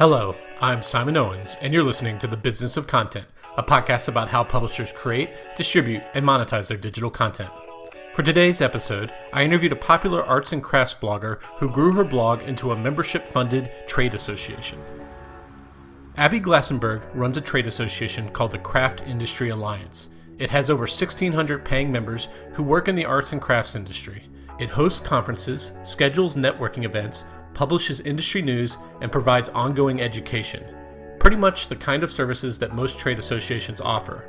Hello, I'm Simon Owens, and you're listening to The Business of Content, a podcast about how publishers create, distribute, and monetize their digital content. For today's episode, I interviewed a popular arts and crafts blogger who grew her blog into a membership-funded trade association. Abby Glassenberg runs a trade association called the Craft Industry Alliance. It has over 1,600 paying members who work in the arts and crafts industry. It hosts conferences, schedules networking events, publishes industry news, and provides ongoing education. Pretty much the kind of services that most trade associations offer.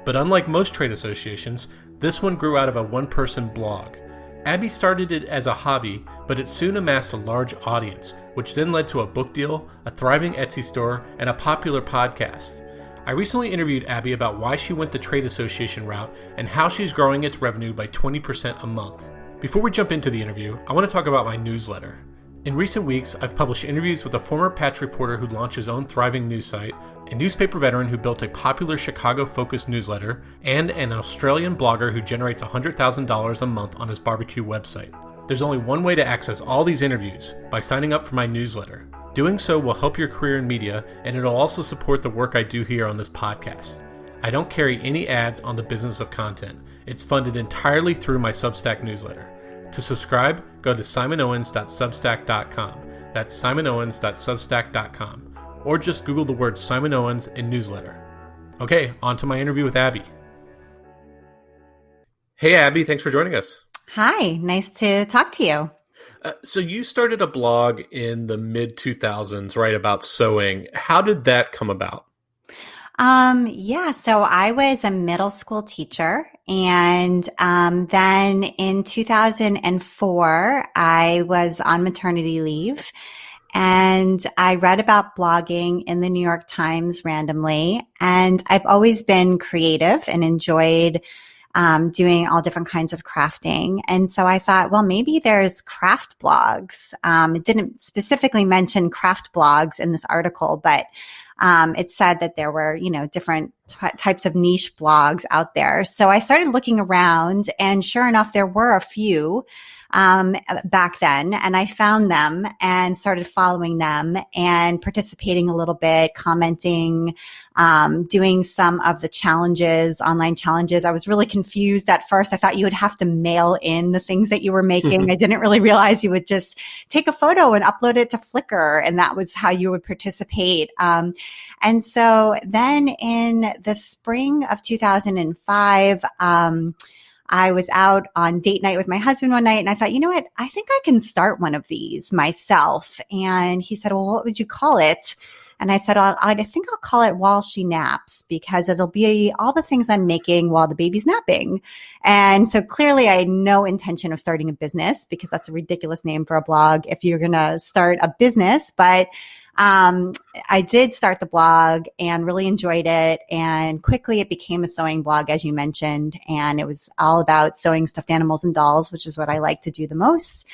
But unlike most trade associations, this one grew out of a one-person blog. Abby started it as a hobby, but it soon amassed a large audience, which then led to a book deal, a thriving Etsy store, and a popular podcast. I recently interviewed Abby about why she went the trade association route and how she's growing its revenue by 20% a month. Before we jump into the interview, I want to talk about my newsletter. In recent weeks, I've published interviews with a former Patch reporter who launched his own thriving news site, a newspaper veteran who built a popular Chicago-focused newsletter, and an Australian blogger who generates $100,000 a month on his barbecue website. There's only one way to access all these interviews, by signing up for my newsletter. Doing so will help your career in media, and it'll also support the work I do here on this podcast. I don't carry any ads on the Business of Content. It's funded entirely through my Substack newsletter. To subscribe, go to simonowens.substack.com. That's simonowens.substack.com. Or just Google the word Simon Owens in newsletter. Okay, on to my interview with Abby. Hey, Abby, thanks for joining us. Hi, nice to talk to you. So you started a blog in the mid-2000s, right, about sewing. How did that come about? So I was a middle school teacher, and then in 2004, I was on maternity leave, and I read about blogging in the New York Times randomly, and I've always been creative and enjoyed doing all different kinds of crafting. And so I thought, well, maybe there's craft blogs. It didn't specifically mention craft blogs in this article, but it said that there were, different types of niche blogs out there. So I started looking around, and sure enough, there were a few back then, and I found them and started following them and participating a little bit, commenting, doing some of the challenges, online challenges. I was really confused at first. I thought you would have to mail in the things that you were making. I didn't really realize you would just take a photo and upload it to Flickr, and that was how you would participate. And so then in the spring of 2005, I was out on date night with my husband one night, and I thought, you know what? I think I can start one of these myself. And he said, well, what would you call it? And I said, I think I'll call it While She Naps, because it'll be all the things I'm making while the baby's napping. And so clearly I had no intention of starting a business, because that's a ridiculous name for a blog if you're going to start a business. But I did start the blog and really enjoyed it. And quickly it became a sewing blog, as you mentioned. And it was all about sewing stuffed animals and dolls, which is what I like to do the most.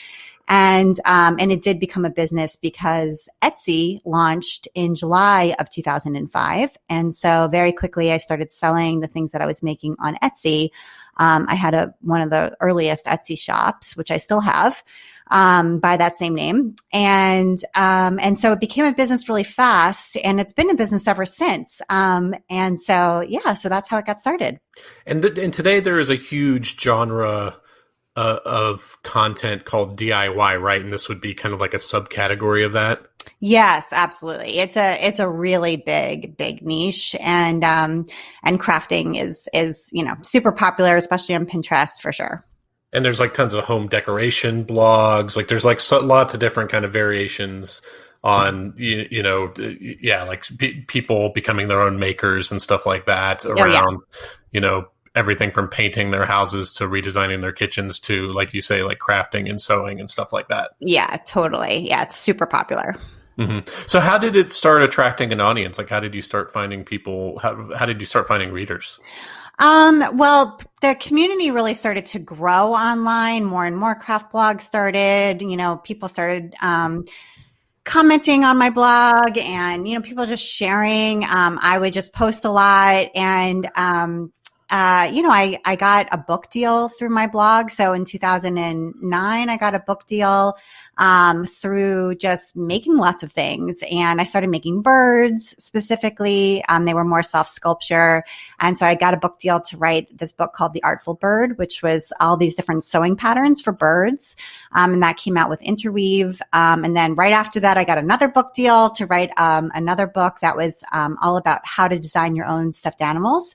And it did become a business because Etsy launched in July of 2005. And so very quickly I started selling the things that I was making on Etsy. I had one of the earliest Etsy shops, which I still have, by that same name. And so it became a business really fast, and it's been a business ever since. So that's how it got started. And today there is a huge genre of content called DIY, right? And this would be kind of like a subcategory of that. Yes, absolutely. It's a really big niche, and crafting is super popular, especially on Pinterest for sure. And there's like tons of home decoration blogs. Like there's like lots of different kind of variations on people becoming their own makers and stuff like that around everything from painting their houses to redesigning their kitchens to, like you say, like crafting and sewing and stuff like that. Yeah, totally. Yeah, it's super popular. Mm-hmm. So how did it start attracting an audience? Like, how did you start finding people? How did you start finding readers? Well, the community really started to grow online. More and more craft blogs started. People started commenting on my blog, and people just sharing. I would just post a lot, and I got a book deal through my blog. So in 2009, I got a book deal through just making lots of things. And I started making birds specifically. They were more soft sculpture. And so I got a book deal to write this book called The Artful Bird, which was all these different sewing patterns for birds. And that came out with Interweave. And then right after that, I got another book deal to write another book that was all about how to design your own stuffed animals.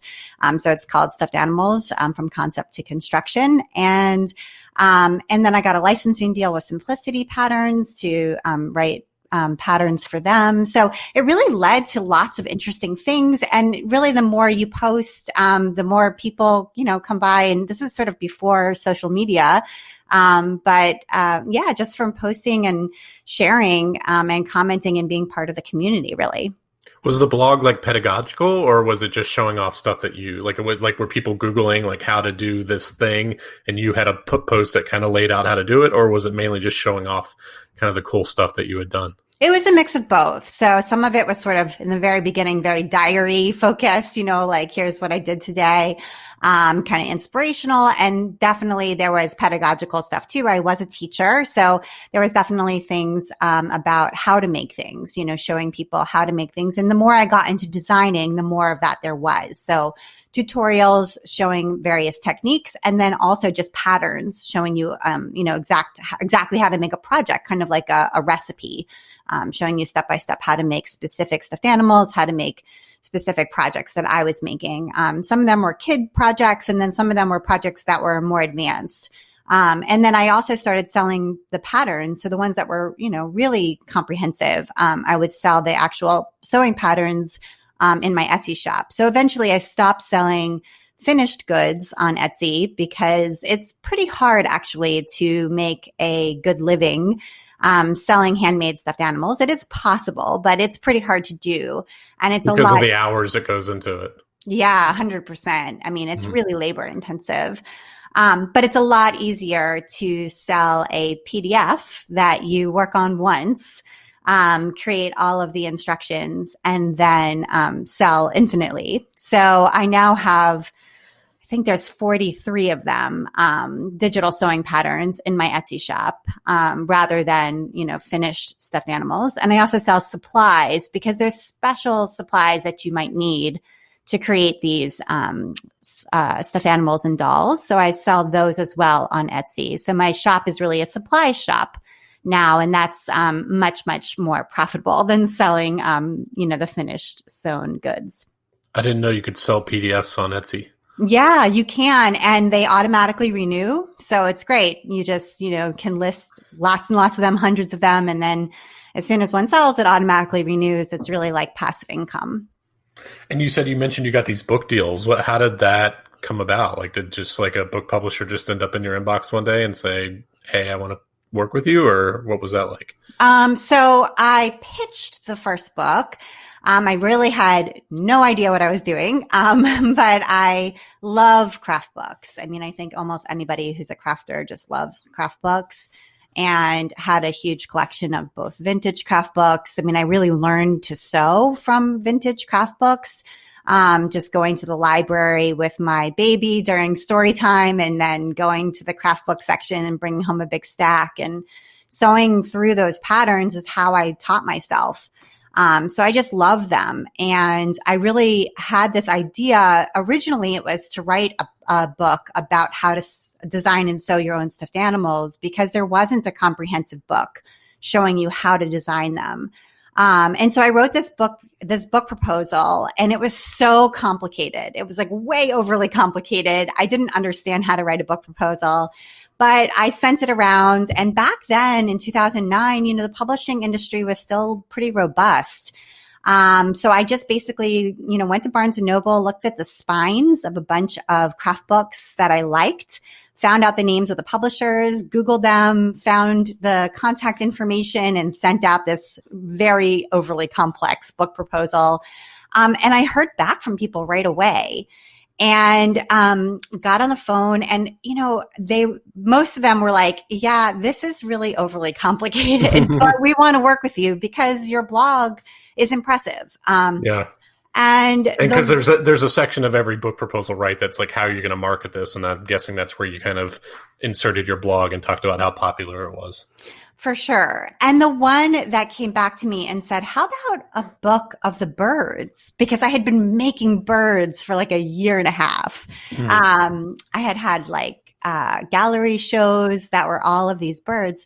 So it's called Stuffed Animals, from Concept to Construction. And then I got a licensing deal with Simplicity Patterns to write patterns for them. So it really led to lots of interesting things. And really, the more you post, the more people, come by. And this is sort of before social media. Just from posting and sharing and commenting and being part of the community, really. Was the blog like pedagogical, or was it just showing off stuff that you like? It was like, were people Googling like how to do this thing, and you had a post that kind of laid out how to do it, or was it mainly just showing off kind of the cool stuff that you had done? It was a mix of both. So some of it was sort of in the very beginning, very diary focused, like here's what I did today, kind of inspirational. And definitely there was pedagogical stuff too. I was a teacher. So there was definitely things about how to make things, showing people how to make things. And the more I got into designing, the more of that there was. So tutorials showing various techniques, and then also just patterns showing you, exactly how to make a project, kind of like a recipe. Showing you step by step how to make specific stuffed animals, how to make specific projects that I was making. Some of them were kid projects, and then some of them were projects that were more advanced. And then I also started selling the patterns. So the ones that were, really comprehensive, I would sell the actual sewing patterns in my Etsy shop. So eventually I stopped selling finished goods on Etsy because it's pretty hard actually to make a good living selling handmade stuffed animals. It is possible, but it's pretty hard to do. And it's because of the hours that goes into it. Yeah, 100%. I mean, it's really labor intensive. But it's a lot easier to sell a PDF that you work on once, create all of the instructions, and then sell infinitely. So I now have, I think there's 43 of them, digital sewing patterns in my Etsy shop, rather than, finished stuffed animals. And I also sell supplies because there's special supplies that you might need to create these stuffed animals and dolls. So I sell those as well on Etsy. So my shop is really a supply shop now, and that's much, much more profitable than selling, the finished sewn goods. I didn't know you could sell PDFs on Etsy. Yeah, you can. And they automatically renew. So it's great. You just, can list lots and lots of them, hundreds of them. And then as soon as one sells, it automatically renews. It's really like passive income. And you mentioned you got these book deals. How did that come about? Like, did just like a book publisher just end up in your inbox one day and say, hey, I want to work with you? Or what was that like? So I pitched the first book. I really had no idea what I was doing. But I love craft books. I mean, I think almost anybody who's a crafter just loves craft books, and had a huge collection of both vintage craft books. I mean, I really learned to sew from vintage craft books. Just going to the library with my baby during story time, and then going to the craft book section and bringing home a big stack, and sewing through those patterns is how I taught myself. So I just love them. And I really had this idea. Originally, it was to write a book about how to design and sew your own stuffed animals, because there wasn't a comprehensive book showing you how to design them. And so I wrote this book proposal, and it was so complicated. It was like way overly complicated. I didn't understand how to write a book proposal, but I sent it around. And back then in 2009, the publishing industry was still pretty robust. So I just basically, went to Barnes and Noble, looked at the spines of a bunch of craft books that I liked, found out the names of the publishers, Googled them, found the contact information, and sent out this very overly complex book proposal. And I heard back from people right away, and got on the phone, and, most of them were like, yeah, this is really overly complicated, but we want to work with you because your blog is impressive. Yeah. And And because there's a section of every book proposal, right? That's like how you're going to market this, and I'm guessing that's where you kind of inserted your blog and talked about how popular it was. For sure. And the one that came back to me and said, how about a book of the birds? Because I had been making birds for like a year and a half. I had like gallery shows that were all of these birds.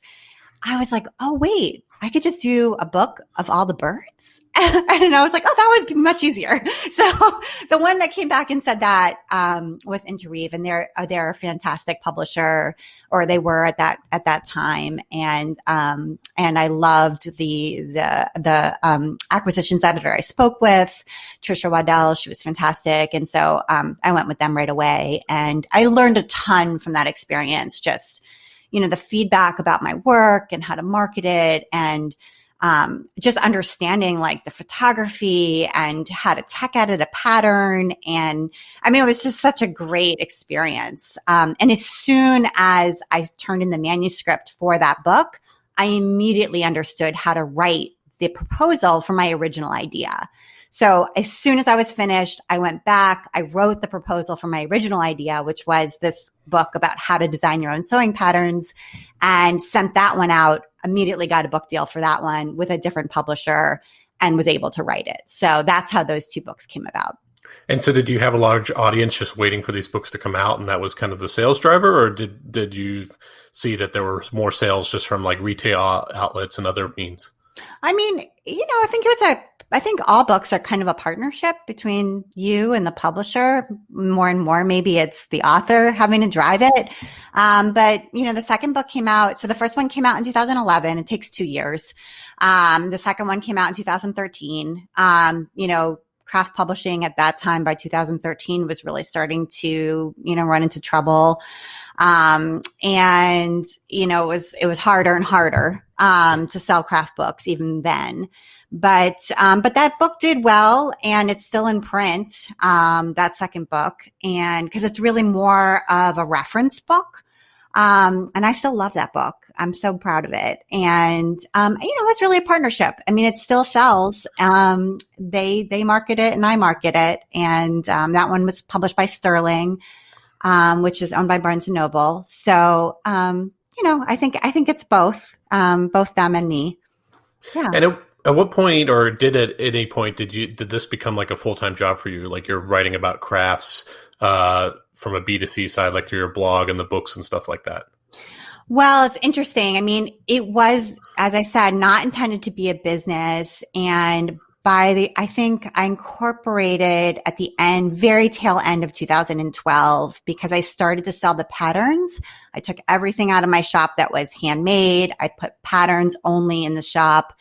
I was like, oh, wait, I could just do a book of all the birds. And I was like, oh, that was much easier. So the one that came back and said that was Interweave, and they're a fantastic publisher, or they were at that time. And I loved the acquisitions editor I spoke with, Trisha Waddell. She was fantastic. And so I went with them right away, and I learned a ton from that experience. Just, the feedback about my work and how to market it, and just understanding like the photography and how to tech edit a pattern. And I mean, it was just such a great experience. And as soon as I turned in the manuscript for that book, I immediately understood how to write the proposal for my original idea. So as soon as I was finished, I went back, I wrote the proposal for my original idea, which was this book about how to design your own sewing patterns, and sent that one out, immediately got a book deal for that one with a different publisher, and was able to write it. So that's how those two books came about. And so did you have a large audience just waiting for these books to come out, and that was kind of the sales driver, or did you see that there were more sales just from like retail outlets and other means? I mean, I think all books are kind of a partnership between you and the publisher. More and more, maybe it's the author having to drive it. But the second book came out. So the first one came out in 2011. It takes 2 years. The second one came out in 2013. Craft publishing at that time, by 2013, was really starting to, run into trouble. It was harder and harder, to sell craft books even then. But that book did well, and it's still in print, that second book. And because it's really more of a reference book. And I still love that book. I'm so proud of it. And, it's really a partnership. I mean, it still sells. They market it and I market it. And, that one was published by Sterling, which is owned by Barnes and Noble. So, I think it's both them and me. Yeah. And at what point, or did at any point, did this become like a full-time job for you? Like you're writing about crafts, from a B2C side, like through your blog and the books and stuff like that? Well, it's interesting. I mean, it was, as I said, not intended to be a business. And I think I incorporated at the very tail end of 2012, because I started to sell the patterns. I took everything out of my shop that was handmade. I put patterns only in the shop.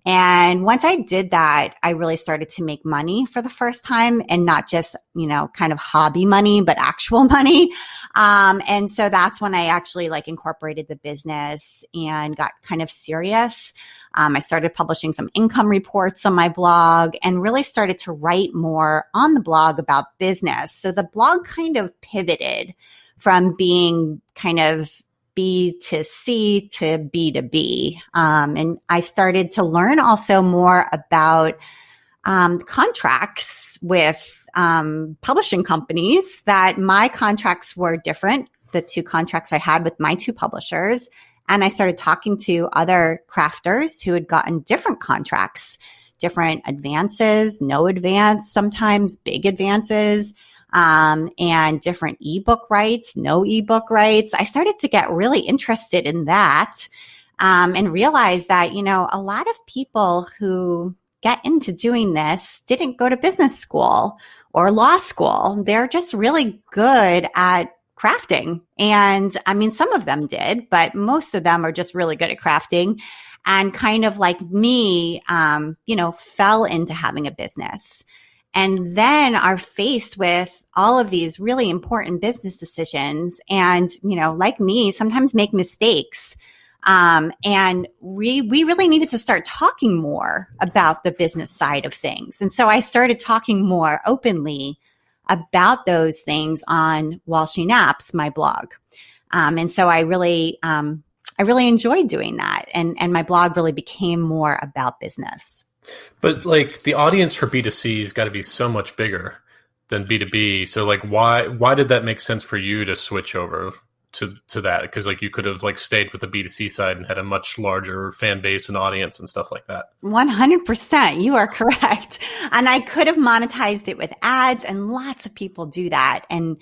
And once I did that, I really started to make money for the first time, and not just, kind of hobby money, but actual money. And so that's when I actually incorporated the business and got kind of serious. I started publishing some income reports on my blog, and really started to write more on the blog about business. So the blog kind of pivoted from being kind of B to C to B to B. And I started to learn also more about contracts with publishing companies, that my contracts were different, the two contracts I had with my two publishers. And I started talking to other crafters who had gotten different contracts, different advances, no advance, sometimes big advances. And different ebook rights, no ebook rights. I started to get really interested in that, and realized that, a lot of people who get into doing this didn't go to business school or law school. They're just really good at crafting. And I mean, some of them did, but most of them are just really good at crafting, and kind of like me, fell into having a business. And then are faced with all of these really important business decisions, and, like me, sometimes make mistakes. And we really needed to start talking more about the business side of things. And so I started talking more openly about those things on While She Naps, my blog. And so I really enjoyed doing that. And my blog really became more about business. But like the audience for B2C has got to be so much bigger than B2B. So like why did that make sense for you to switch over to that? Because like you could have like stayed with the B2C side and had a much larger fan base and audience and stuff like that. 100%. You are correct. And I could have monetized it with ads, and lots of people do that. And,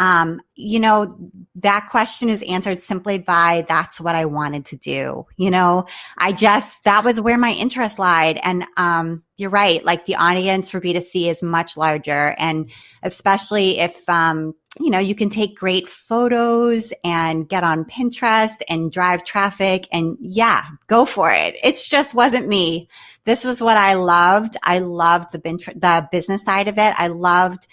that question is answered simply by that's what I wanted to do. That was where my interest lied. And, you're right. Like the audience for B2C is much larger. And especially if, you can take great photos and get on Pinterest and drive traffic and go for it. It just wasn't me. This was what I loved. I loved the business side of it. I loved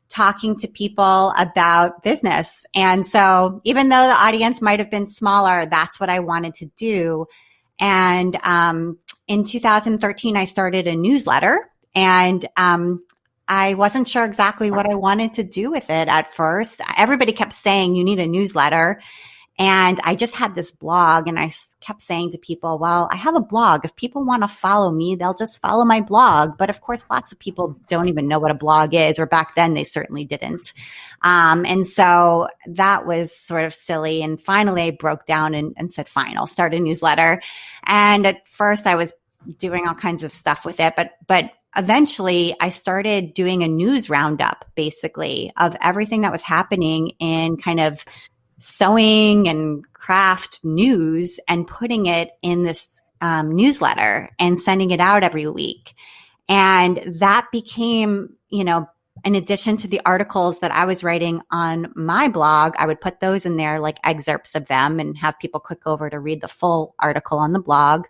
talking to people about business. And so even though the audience might have been smaller, that's what I wanted to do. And in 2013, I started a newsletter, and I wasn't sure exactly what I wanted to do with it at first. Everybody kept saying, you need a newsletter. And I just had this blog, and I kept saying to people, well, I have a blog. If people want to follow me, they'll just follow my blog. But of course, lots of people don't even know what a blog is, or back then they certainly didn't. And so that was sort of silly. And finally I broke down and said, fine, I'll start a newsletter. And at first I was doing all kinds of stuff with it, but eventually I started doing a news roundup, basically, of everything that was happening in kind of sewing and craft news, and putting it in this newsletter and sending it out every week. And that became, in addition to the articles that I was writing on my blog, I would put those in there, like excerpts of them, and have people click over to read the full article on the blog.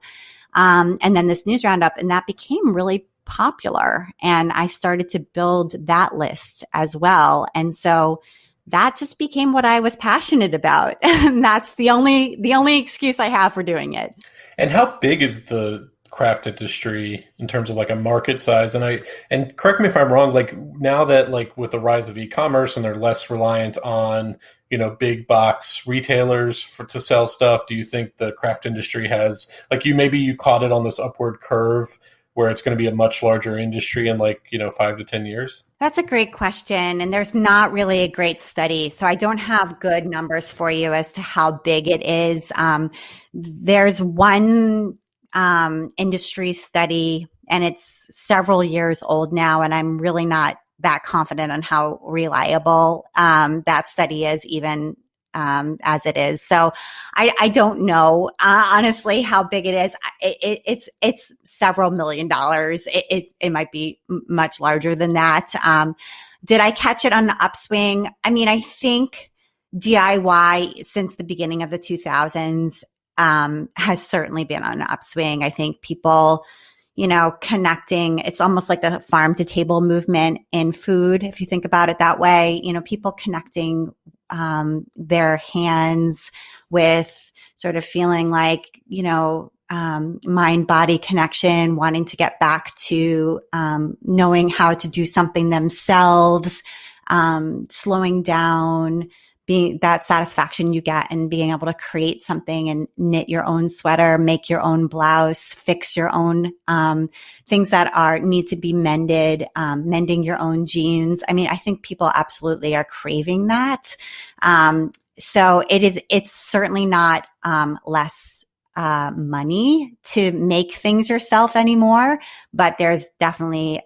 And then this news roundup, and that became really popular. And I started to build that list as well. And so that just became what I was passionate about. And that's the only excuse I have for doing it. And how big is the craft industry in terms of like a market size? And correct me if I'm wrong, like now that like with the rise of e-commerce and they're less reliant on, big box retailers to sell stuff, do you think the craft industry has, like you caught it on this upward curve where it's going to be a much larger industry in 5 to 10 years? That's a great question. And there's not really a great study. So I don't have good numbers for you as to how big it is. There's one industry study, and it's several years old now, and I'm really not that confident on how reliable that study is, even as it is. So I don't know, honestly, how big it is. It's several $1 million. It might be much larger than that. Did I catch it on the upswing? I mean, I think DIY since the beginning of the 2000s has certainly been on an upswing. I think people, connecting, it's almost like the farm to table movement in food. If you think about it that way, people connecting their hands with sort of feeling like, mind-body connection, wanting to get back to knowing how to do something themselves, slowing down, being that satisfaction you get and being able to create something and knit your own sweater, make your own blouse, fix your own things that need to be mended, mending your own jeans. I mean, I think people absolutely are craving that. So it's certainly not less money to make things yourself anymore, but there's definitely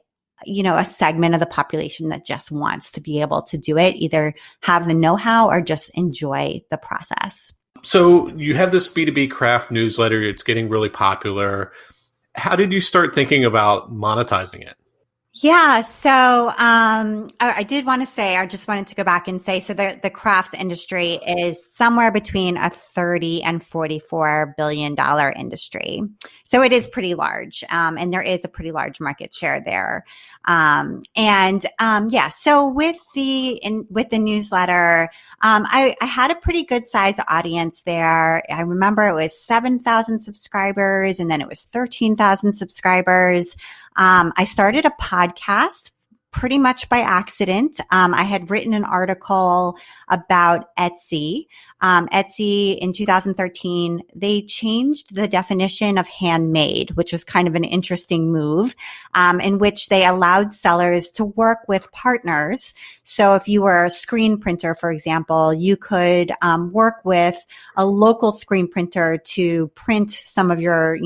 a segment of the population that just wants to be able to do it, either have the know-how or just enjoy the process. So you have this B2B craft newsletter. It's getting really popular. How did you start thinking about monetizing it? Yeah. So I did want to say, I just wanted to go back and say, so the crafts industry is somewhere between a $30 and $44 billion industry. So it is pretty large. And there is a pretty large market share there. So with the newsletter, I had a pretty good size audience there. I remember it was 7,000 subscribers, and then it was 13,000 subscribers. I started a podcast pretty much by accident. I had written an article about Etsy, Etsy in 2013, they changed the definition of handmade, which was kind of an interesting move, in which they allowed sellers to work with partners. So if you were a screen printer, for example, you could work with a local screen printer to print some of your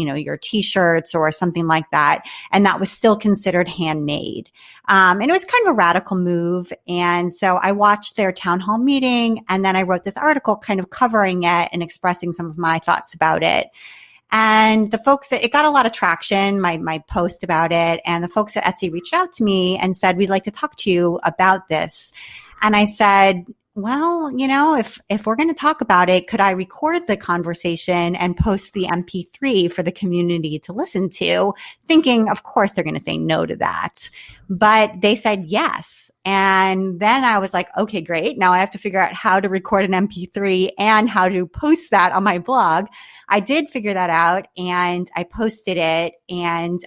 t-shirts or something like that. And that was still considered handmade. And it was kind of a radical move. And so I watched their town hall meeting, and then I wrote this article kind of covering it and expressing some of my thoughts about it. And the folks, it got a lot of traction, my post about it. And the folks at Etsy reached out to me and said, we'd like to talk to you about this. And I said, well, if we're going to talk about it, could I record the conversation and post the MP3 for the community to listen to? Thinking, of course, they're going to say no to that. But they said yes. And then I was like, okay, great. Now I have to figure out how to record an MP3 and how to post that on my blog. I did figure that out, and I posted it. And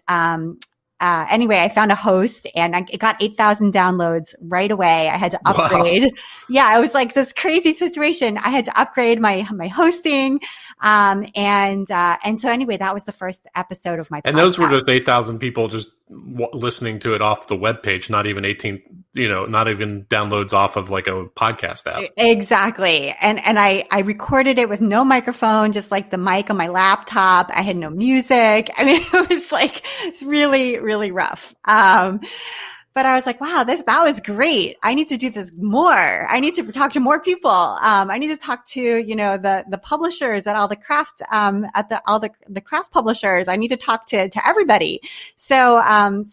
anyway, I found a host, and it got 8,000 downloads right away. I had to upgrade. Wow. Yeah, it was like this crazy situation. I had to upgrade my hosting. And so anyway, that was the first episode of my podcast. And those were just 8,000 people just listening to it off the webpage, not even not even downloads off of like a podcast app. Exactly. And I recorded it with no microphone, just like the mic on my laptop. I had no music. I mean, it's really, really rough. But I was like, wow, that was great. I need to do this more. I need to talk to more people. I need to talk to, the publishers at all the craft, the craft publishers. I need to talk to everybody. So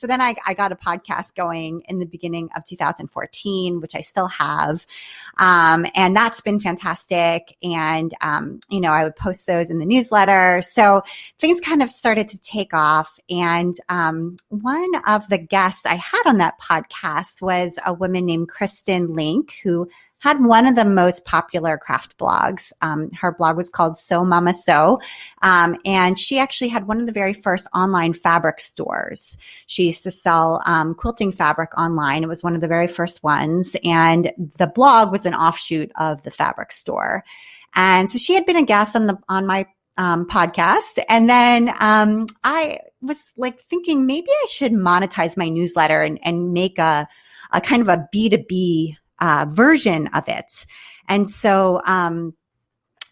then I got a podcast going in the beginning of 2014, which I still have. And that's been fantastic. And, I would post those in the newsletter. So things kind of started to take off. And, one of the guests I had on that podcast was a woman named Kristen Link, who had one of the most popular craft blogs. Her blog was called Sew Mama Sew. And she actually had one of the very first online fabric stores. She used to sell quilting fabric online. It was one of the very first ones. And the blog was an offshoot of the fabric store. And so she had been a guest on my podcast. And then I was like thinking maybe I should monetize my newsletter and make a kind of a B2B version of it. And so I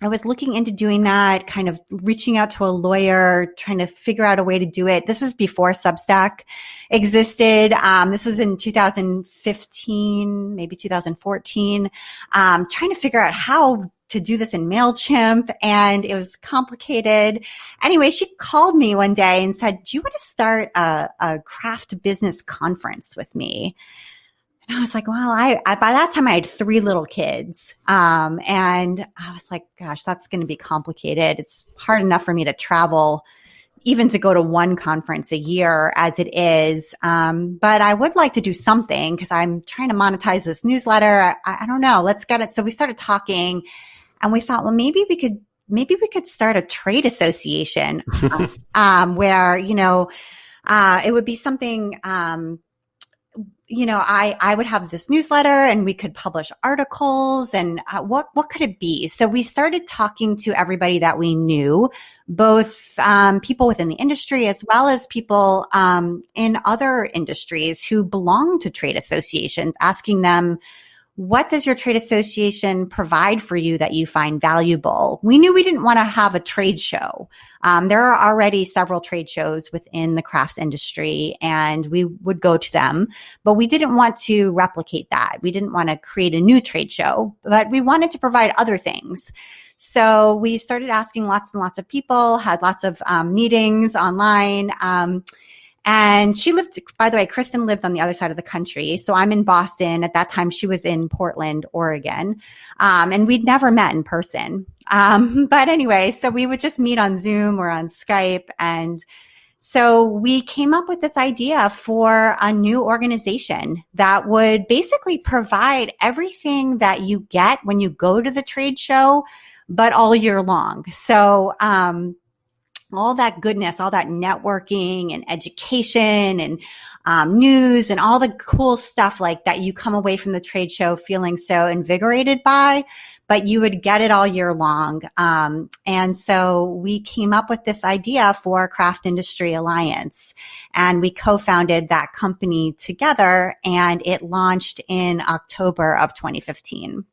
was looking into doing that, kind of reaching out to a lawyer, trying to figure out a way to do it. This was before Substack existed. This was in 2015, maybe 2014, trying to figure out how to do this in MailChimp, and it was complicated. Anyway, she called me one day and said, do you want to start a craft business conference with me? And I was like, well, I by that time I had 3 little kids. And I was like, gosh, that's going to be complicated. It's hard enough for me to travel, even to go to one conference a year as it is. But I would like to do something because I'm trying to monetize this newsletter. I don't know. Let's get it. So we started talking, and we thought, well, maybe we could start a trade association, where, it would be something, I would have this newsletter and we could publish articles, and what could it be? So we started talking to everybody that we knew, both people within the industry as well as people in other industries who belong to trade associations, asking them, what does your trade association provide for you that you find valuable? We knew we didn't want to have a trade show. There are already several trade shows within the crafts industry, and we would go to them, but we didn't want to replicate that. We didn't want to create a new trade show, but we wanted to provide other things. So we started asking lots and lots of people, had lots of meetings online. And she lived, by the way, Kristen lived on the other side of the country. So I'm in Boston. At that time, she was in Portland, Oregon. And we'd never met in person. But anyway, so we would just meet on Zoom or on Skype. And so we came up with this idea for a new organization that would basically provide everything that you get when you go to the trade show, but all year long. So, all that goodness, all that networking and education and news and all the cool stuff like that you come away from the trade show feeling so invigorated by, but you would get it all year long. And so we came up with this idea for Craft Industry Alliance, and we co-founded that company together, and it launched in October of 2015.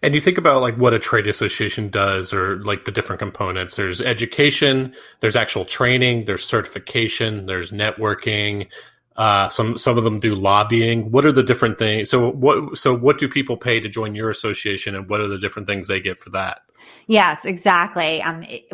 And you think about like what a trade association does, or like the different components. There's education, there's actual training, there's certification, there's networking. Some of them do lobbying. What are the different things? So what do people pay to join your association, and what are the different things they get for that? Yes, exactly.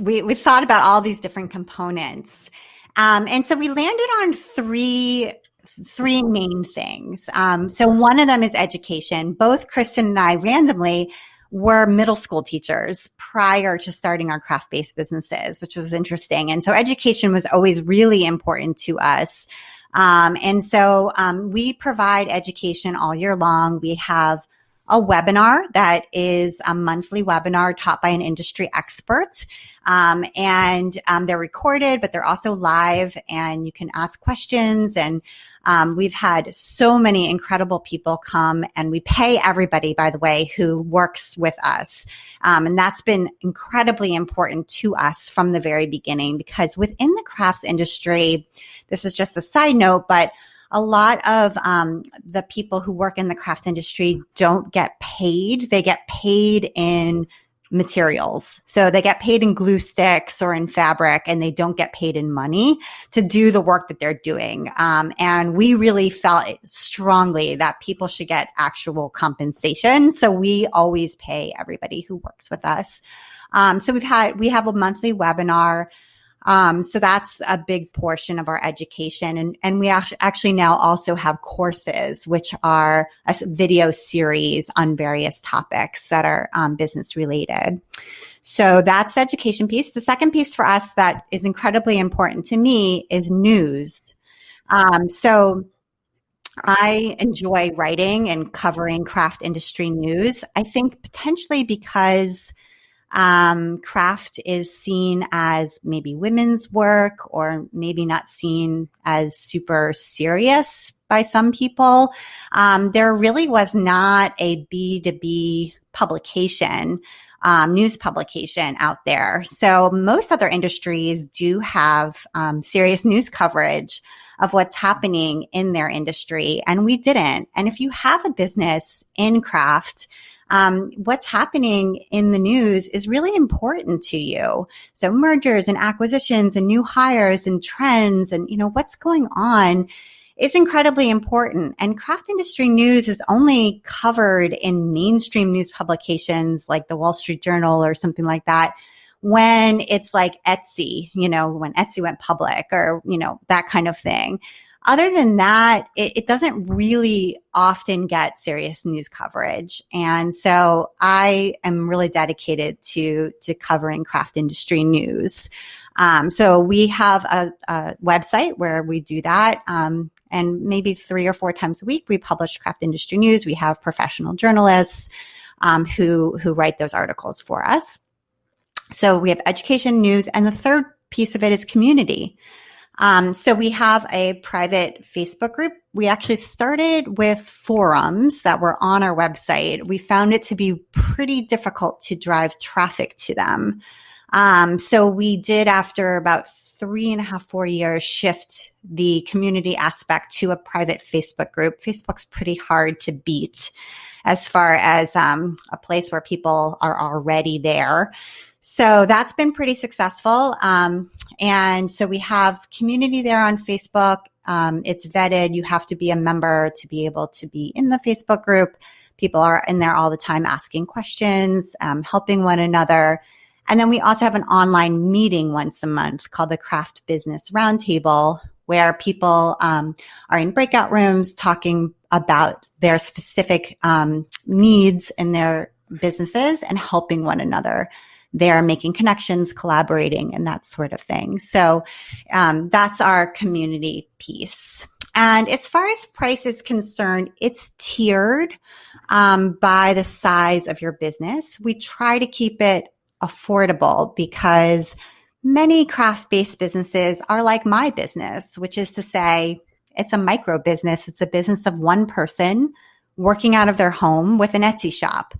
We thought about all these different components, and so we landed on three main things. So one of them is education. Both Kristen and I randomly were middle school teachers prior to starting our craft-based businesses, which was interesting. And so education was always really important to us. And so we provide education all year long. We have a webinar that is a monthly webinar taught by an industry expert. And they're recorded, but they're also live, and you can ask questions. And we've had so many incredible people come, and we pay everybody, by the way, who works with us. And that's been incredibly important to us from the very beginning, because within the crafts industry, this is just a side note, but a lot of the people who work in the crafts industry don't get paid. They get paid in materials. So they get paid in glue sticks or in fabric, and they don't get paid in money to do the work that they're doing. And we really felt strongly that people should get actual compensation. So we always pay everybody who works with us. So we have a monthly webinar. So that's a big portion of our education. And we actually now also have courses, which are a video series on various topics that are business related. So that's the education piece. The second piece for us that is incredibly important to me is news. So I enjoy writing and covering craft industry news. I think potentially because craft is seen as maybe women's work, or maybe not seen as super serious by some people. There really was not a B2B publication, news publication out there. So most other industries do have serious news coverage of what's happening in their industry, and we didn't. And if you have a business in craft, what's happening in the news is really important to you. So mergers and acquisitions and new hires and trends and, what's going on is incredibly important. And craft industry news is only covered in mainstream news publications like the Wall Street Journal or something like that, when it's like Etsy, when Etsy went public, or, that kind of thing. Other than that, it doesn't really often get serious news coverage. And so I am really dedicated to covering craft industry news. So we have a website where we do that. And maybe 3 or 4 times a week, we publish craft industry news. We have professional journalists who write those articles for us. So we have education, news, and the third piece of it is community. So we have a private Facebook group. We actually started with forums that were on our website. We found it to be pretty difficult to drive traffic to them. So we did, after about 3.5, 4 years, shift the community aspect to a private Facebook group. Facebook's pretty hard to beat as far as a place where people are already there. So that's been pretty successful. And so we have community there on Facebook. It's vetted. You have to be a member to be able to be in the Facebook group. People are in there all the time asking questions, helping one another. And then we also have an online meeting once a month called the Craft Business Roundtable, where people are in breakout rooms talking about their specific needs in their businesses and helping one another. They're making connections, collaborating, and that sort of thing. So that's our community piece. And as far as price is concerned, it's tiered by the size of your business. We try to keep it affordable because many craft-based businesses are like my business, which is to say it's a micro business. It's a business of one person working out of their home with an Etsy shop.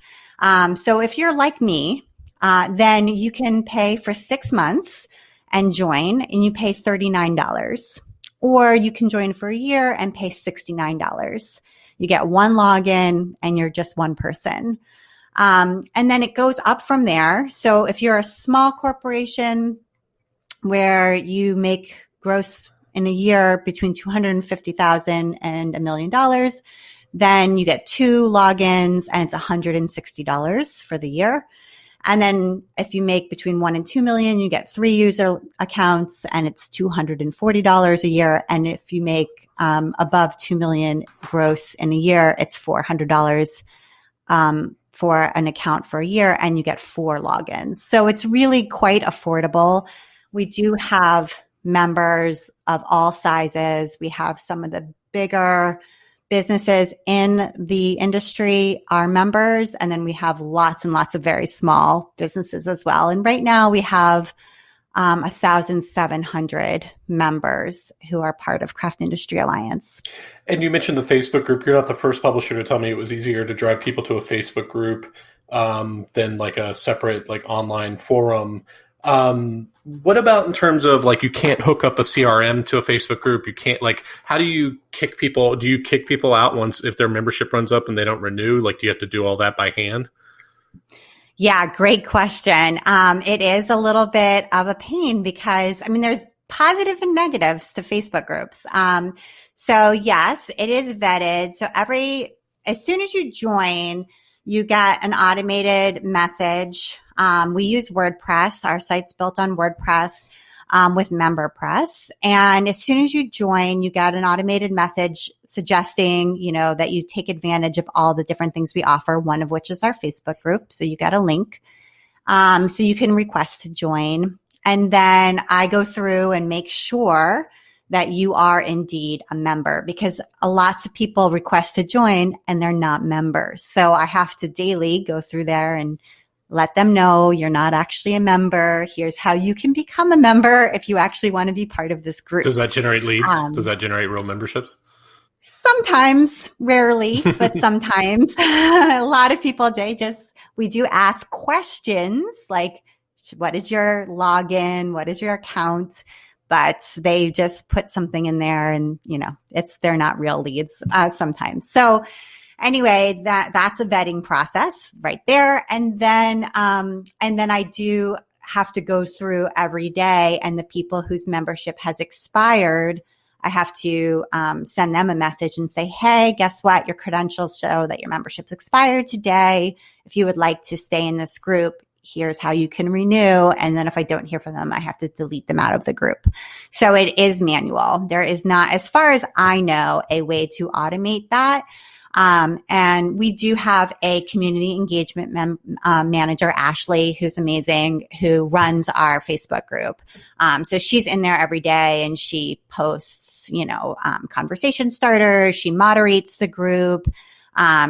So if you're like me, then you can pay for 6 months and join, and you pay $39. Or you can join for a year and pay $69. You get one login and you're just one person. And then it goes up from there. So if you're a small corporation where you make gross in a year between $250,000 and $1 million, then you get 2 logins and it's $160 for the year. And then if you make between 1 and 2 million, you get 3 user accounts and it's $240 a year. And if you make above 2 million gross in a year, it's $400 for an account for a year, and you get 4 logins. So it's really quite affordable. We do have members of all sizes. We have some of the bigger businesses in the industry are members, and then we have lots and lots of very small businesses as well. And right now we have 1,700 members who are part of Craft Industry Alliance. And you mentioned the Facebook group. You're not the first publisher to tell me it was easier to drive people to a Facebook group than like a separate like online forum. What about in terms of like, you can't hook up a CRM to a Facebook group? You can't, like, how do you kick people? Do you kick people out once if their membership runs up and they don't renew? Like, do you have to do all that by hand? Yeah, great question. It is a little bit of a pain because, I mean, there's positive and negatives to Facebook groups. So yes, it is vetted. So as soon as you join, you get an automated message. We use WordPress. Our site's built on WordPress with MemberPress. And as soon as you join, you get an automated message suggesting, that you take advantage of all the different things we offer, one of which is our Facebook group. So you get a link. So you can request to join. And then I go through and make sure that you are indeed a member, because lots of people request to join and they're not members. So I have to daily go through there and let them know you're not actually a member. Here's how you can become a member if you actually want to be part of this group. Does that generate leads? Does that generate real memberships? Sometimes, rarely, but sometimes. A lot of people, we do ask questions like, what is your login? What is your account? But they just put something in there and, they're not real leads sometimes. So anyway, that's a vetting process right there. And then I do have to go through every day, and the people whose membership has expired, I have to send them a message and say, hey, guess what? Your credentials show that your membership's expired today. If you would like to stay in this group, here's how you can renew. And then if I don't hear from them, I have to delete them out of the group. So it is manual. There is not, as far as I know, a way to automate that. And we do have a community engagement manager, Ashley, who's amazing, who runs our Facebook group. So she's in there every day and she posts, conversation starters. She moderates the group.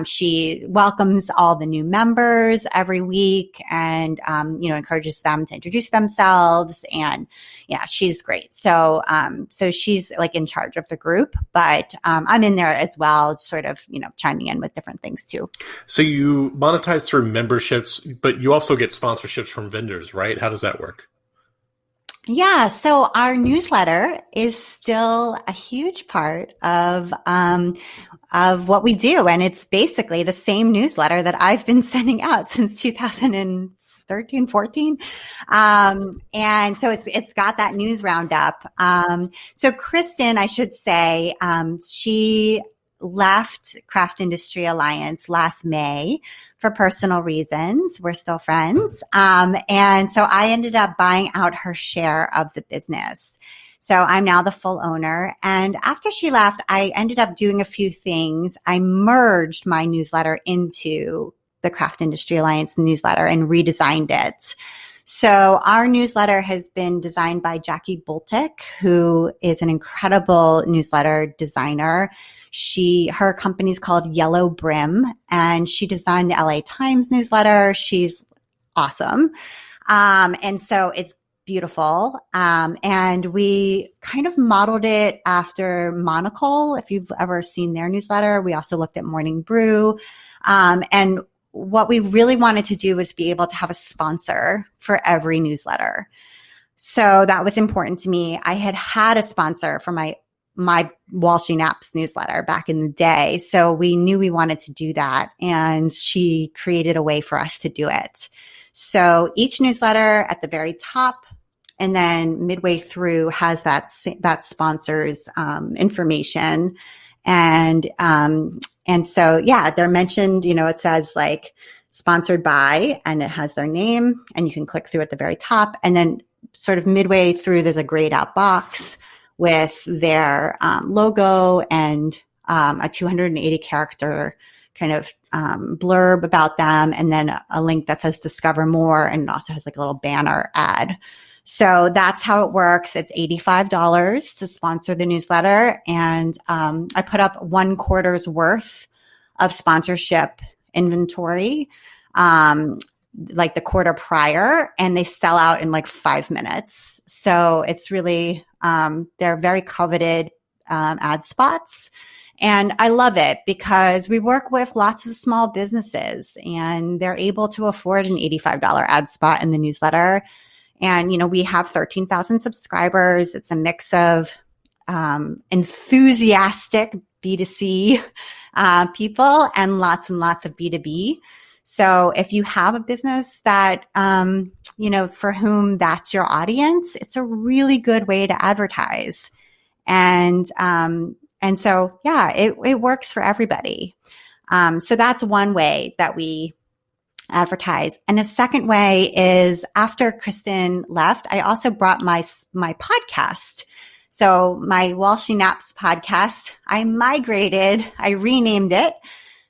She welcomes all the new members every week and, encourages them to introduce themselves. And yeah, she's great. So she's like in charge of the group, but, I'm in there as well, sort of, chiming in with different things too. So you monetize through memberships, but you also get sponsorships from vendors, right? How does that work? Yeah. So our newsletter is still a huge part of what we do. And it's basically the same newsletter that I've been sending out since 2013, 14. And so it's got that news roundup. So Kristen, I should say, she left Craft Industry Alliance last May for personal reasons. We're still friends. And so I ended up buying out her share of the business. So I'm now the full owner. And after she left, I ended up doing a few things. I merged my newsletter into the Craft Industry Alliance newsletter and redesigned it. So our newsletter has been designed by Jackie Boltic, who is an incredible newsletter designer. Her company's called Yellow Brim, and she designed the LA Times newsletter. She's awesome. And so it's beautiful. And we kind of modeled it after Monocle. If you've ever seen their newsletter, we also looked at Morning Brew. And what we really wanted to do was be able to have a sponsor for every newsletter. So that was important to me. I had a sponsor for my Walshy Naps newsletter back in the day. So we knew we wanted to do that. And she created a way for us to do it. So each newsletter at the very top and then midway through has that sponsor's information. And so, yeah, they're mentioned, it says like sponsored by, and it has their name, and you can click through at the very top. And then sort of midway through, there's a grayed out box with their logo and a 280 character kind of blurb about them, and then a link that says discover more, and it also has like a little banner ad. So that's how it works. It's $85 to sponsor the newsletter. And I put up 1 quarter's worth of sponsorship inventory, like the quarter prior, and they sell out in like 5 minutes. So it's really, they're very coveted ad spots. And I love it because we work with lots of small businesses and they're able to afford an $85 ad spot in the newsletter. And, we have 13,000 subscribers. It's a mix of enthusiastic B2C people and lots of B2B. So if you have a business that, for whom that's your audience, it's a really good way to advertise. And so, yeah, it works for everybody. So that's one way that we advertise. And a second way is after Kristen left, I also brought my podcast. So my Walshy Naps podcast, I renamed it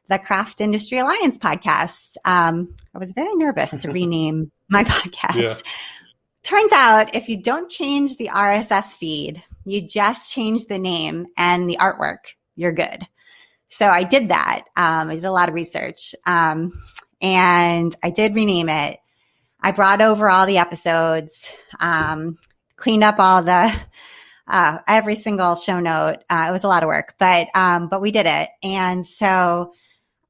the Craft Industry Alliance podcast. I was very nervous to rename my podcast. Yeah. Turns out if you don't change the RSS feed, you just change the name and the artwork, you're good. So I did that. I did a lot of research. And I did rename it. I brought over all the episodes, cleaned up all the, every single show note. It was a lot of work, but we did it. And so,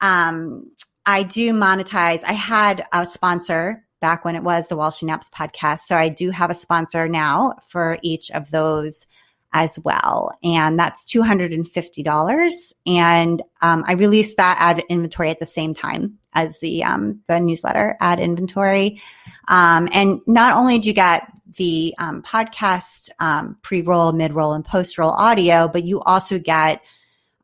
I do monetize. I had a sponsor back when it was the Walshy Naps podcast. So I do have a sponsor now for each of those as well. And that's $250. And, I released that ad inventory at the same time as the newsletter ad inventory. And not only do you get the, podcast, pre-roll, mid-roll, and post-roll audio, but you also get,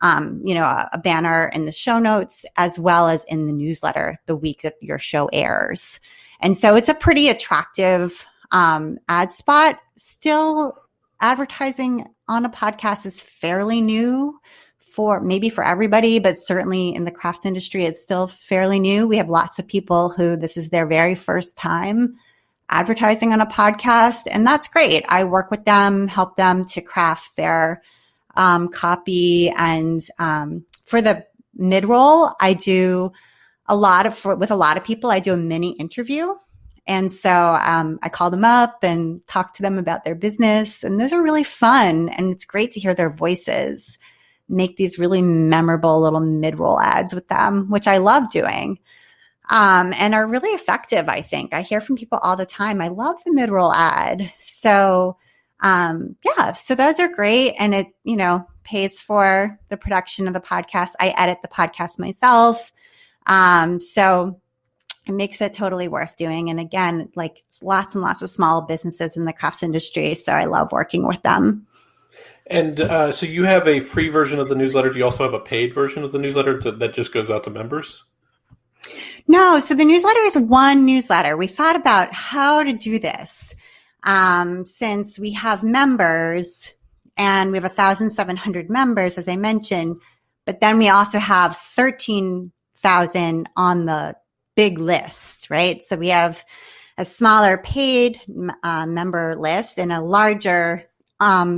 a banner in the show notes as well as in the newsletter the week that your show airs. And so it's a pretty attractive, ad spot. Still, advertising on a podcast is fairly new for everybody, but certainly in the crafts industry, it's still fairly new. We have lots of people who this is their very first time advertising on a podcast, and that's great. I work with them, help them to craft their copy. And for the mid-roll, I do with a lot of people, I do a mini interview. And so I call them up and talk to them about their business. And those are really fun. And it's great to hear their voices, make these really memorable little mid-roll ads with them, which I love doing, and are really effective, I think. I hear from people all the time, I love the mid-roll ad. So, so those are great. And it, pays for the production of the podcast. I edit the podcast myself. So it makes it totally worth doing. And again, like it's lots and lots of small businesses in the crafts industry. So I love working with them. And so you have a free version of the newsletter. Do you also have a paid version of the newsletter that just goes out to members? No. So the newsletter is one newsletter. We thought about how to do this. Since we have members and we have 1,700 members, as I mentioned, but then we also have 13,000 on the big list, right? So we have a smaller paid member list and a larger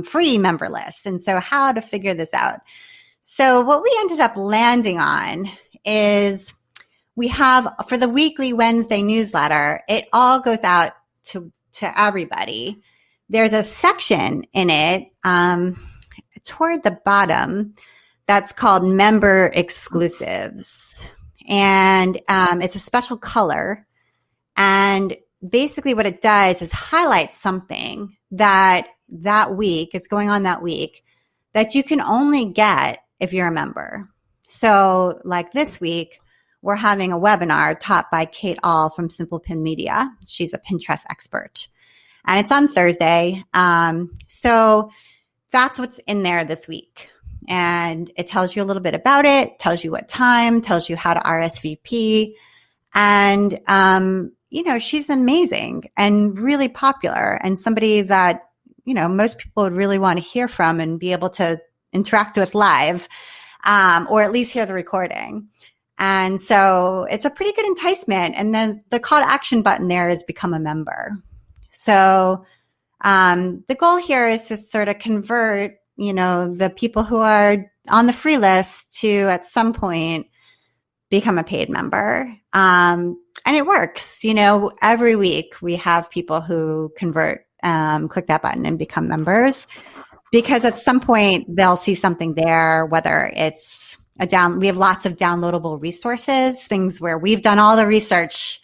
free member list. And so how to figure this out. So what we ended up landing on is we have, for the weekly Wednesday newsletter, it all goes out to to everybody. There's a section in it toward the bottom that's called member exclusives. And it's a special color. And basically what it does is highlight something that week, it's going on that week, that you can only get if you're a member. So like this week, we're having a webinar taught by Kate All from Simple Pin Media. She's a Pinterest expert. And it's on Thursday. So that's what's in there this week. And it tells you a little bit about it, tells you what time, tells you how to RSVP. And, she's amazing and really popular and somebody that, most people would really want to hear from and be able to interact with live, or at least hear the recording. And so it's a pretty good enticement. And then the call to action button there is become a member. So the goal here is to sort of convert, the people who are on the free list to at some point become a paid member. And it works. Every week we have people who convert, click that button and become members, because at some point they'll see something there, whether it's we have lots of downloadable resources, things where we've done all the research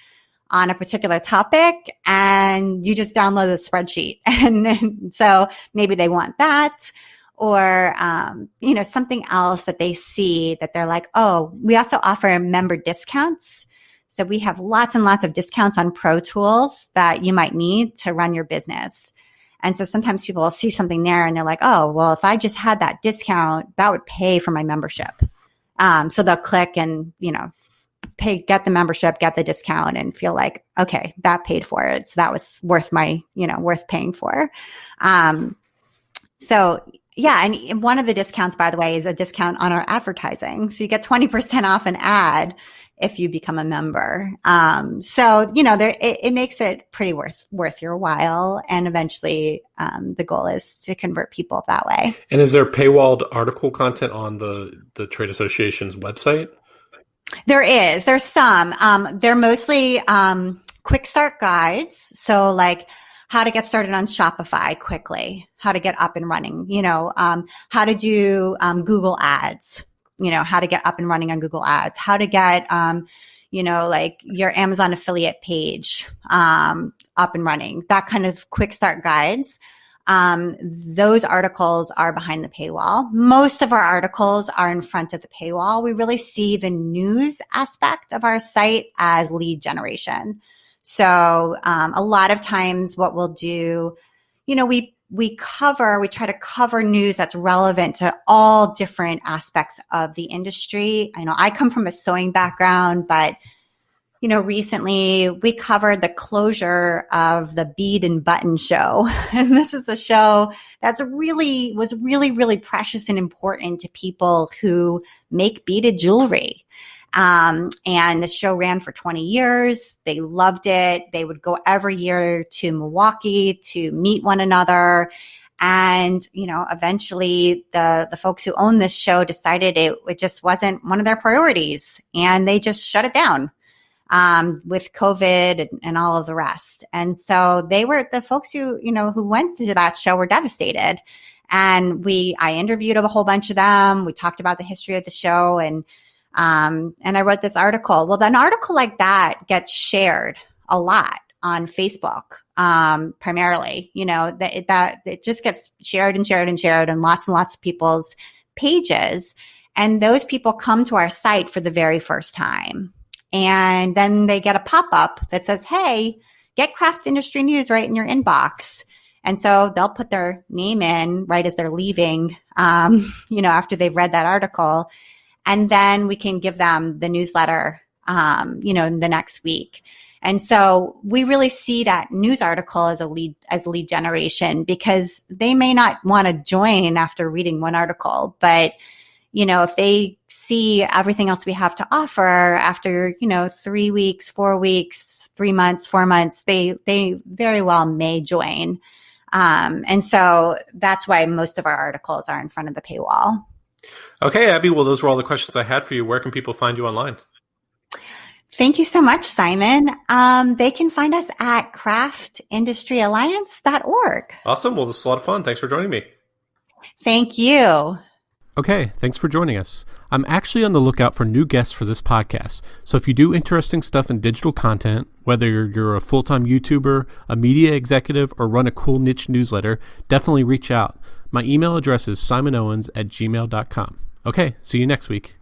on a particular topic and you just download the spreadsheet. And so maybe they want that, or, something else that they see that they're like, oh, we also offer member discounts. So we have lots and lots of discounts on pro tools that you might need to run your business. And so sometimes people will see something there and they're like, oh, well, if I just had that discount, that would pay for my membership. So they'll click and, get the membership, get the discount and feel like, okay, that paid for it. So that was worth worth paying for. So yeah. And one of the discounts, by the way, is a discount on our advertising. So you get 20% off an ad if you become a member. It makes it pretty worth your while. And eventually, the goal is to convert people that way. And is there paywalled article content on the trade association's website? There is. There's some. They're mostly quick start guides. So like how to get started on Shopify quickly, how to get up and running, how to do Google Ads, how to get up and running on Google Ads, how to get, like your Amazon affiliate page up and running, that kind of quick start guides. Those articles are behind the paywall. Most of our articles are in front of the paywall. We really see the news aspect of our site as lead generation. So a lot of times what we'll do, we try to cover news that's relevant to all different aspects of the industry. I know I come from a sewing background, but recently we covered the closure of the Bead and Button show. And this is a show was really precious and important to people who make beaded jewelry. And the show ran for 20 years. They loved it. They would go every year to Milwaukee to meet one another. And, eventually the folks who own this show decided it just wasn't one of their priorities and they just shut it down. With COVID and all of the rest. And so the folks who went to that show were devastated. And I interviewed a whole bunch of them. We talked about the history of the show and I wrote this article. Well, an article like that gets shared a lot on Facebook, primarily, that it just gets shared and shared and shared on lots and lots of people's pages. And those people come to our site for the very first time. And then they get a pop-up that says, hey, get craft industry news right in your inbox. And so they'll put their name in right as they're leaving, after they've read that article. And then we can give them the newsletter, the next week. And so we really see that news article as lead generation, because they may not want to join after reading one article, but if they see everything else we have to offer after, 3 weeks, 4 weeks, 3 months, 4 months, they very well may join. And so that's why most of our articles are in front of the paywall. Okay, Abby. Well, those were all the questions I had for you. Where can people find you online? Thank you so much, Simon. They can find us at craftindustryalliance.org. Awesome. Well, this is a lot of fun. Thanks for joining me. Thank you. Okay, thanks for joining us. I'm actually on the lookout for new guests for this podcast, so if you do interesting stuff in digital content, whether you're a full-time YouTuber, a media executive, or run a cool niche newsletter, definitely reach out. My email address is simonowens@gmail.com. Okay, see you next week.